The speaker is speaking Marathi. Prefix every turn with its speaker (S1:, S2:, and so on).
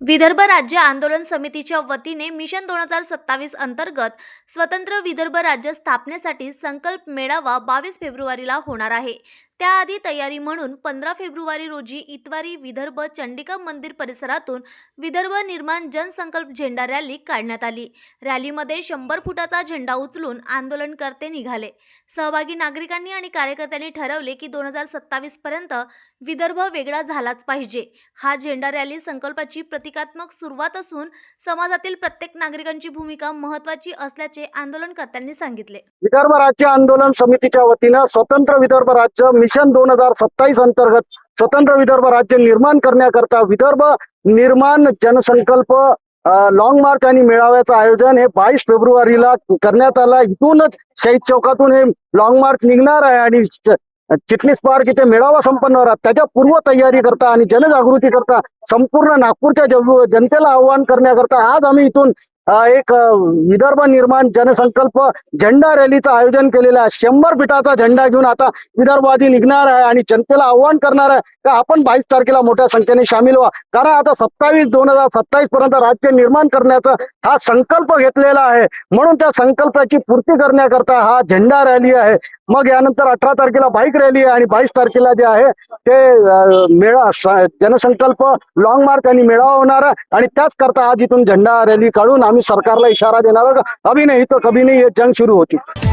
S1: विदर्भ राज्य आंदोलन समितीच्या वतीने मिशन 2027 अंतर्गत स्वतंत्र विदर्भ राज्य स्थापनेसाठी संकल्प मेळावा 22 फेब्रुवारीला होणार आहे। त्याआधी तयारी म्हणून 15 फेब्रुवारी रोजी इतवारी विदर्भ चंडिका मंदिर परिसरातून विदर्भ निर्माण जनसंकल्प झेंडा रॅली काढण्यात आली। रॅलीमध्ये 100 फुटाचा झेंडा उचलून आंदोलनकर्ते निघाले। सहभागी नागरिकांनी आणि कार्यकर्त्यांनी ठरवले की 2027 पर्यंत विदर्भ वेगळा झालाच पाहिजे। हा झेंडा रॅली संकल्पाची प्रतिकात्मक सुरुवात असून समाजातील प्रत्येक नागरिकांची भूमिका महत्त्वाची असल्याचे आंदोलनकर्त्यांनी सांगितले।
S2: विदर्भ राज्य आंदोलन समितीच्या वतीने स्वतंत्र विदर्भ राज्य मिशन 2027 अंतर्गत स्वतंत्र विदर्भ राज्य निर्माण करण्याकरता विदर्भ निर्माण जनसंकल्प लॉंग मार्च आणि मेळाव्याचं आयोजन हे 22 फेब्रुवारीला करण्यात आलं। इथूनच शहीद चौकातून हे लॉंग मार्च निघणार आहे आणि चिटणीस पार्क इथे मेळावा संपन्न होणार। त्याच्या पूर्व तयारी करता आणि जनजागृती करता संपूर्ण नागपूरच्या जनतेला आवाहन करण्याकरता आज आम्ही इथून एक विदर्भ निर्माण जनसंकल्प झेंडा रॅलीचं आयोजन केलेलं आहे। 100 फुटाचा झेंडा घेऊन आता विदर्भवादी निघणार आहे आणि जनतेला आव्हान करणार आहे की आपण 22 तारखेला मोठ्या संख्येने सामील व्हा, कारण आता 2027 पर्यंत राज्य निर्माण करण्याचा हा संकल्प घेतलेला आहे। म्हणून त्या संकल्पाची पूर्ती करण्याकरता हा झेंडा रॅली आहे। मग यानंतर 18 तारखेला बाईक रॅली आहे आणि 22 तारखेला जे आहे ते जनसंकल्प लॉंग मार्च आणि मेळावा होणार आहे। आणि त्याच करता आज इथून झेंडा रॅली काढून आम्ही सरकारला इशारा देणार आहोत, अभी नहीं तो कभी नहीं ये जंग शुरू हो चुकी।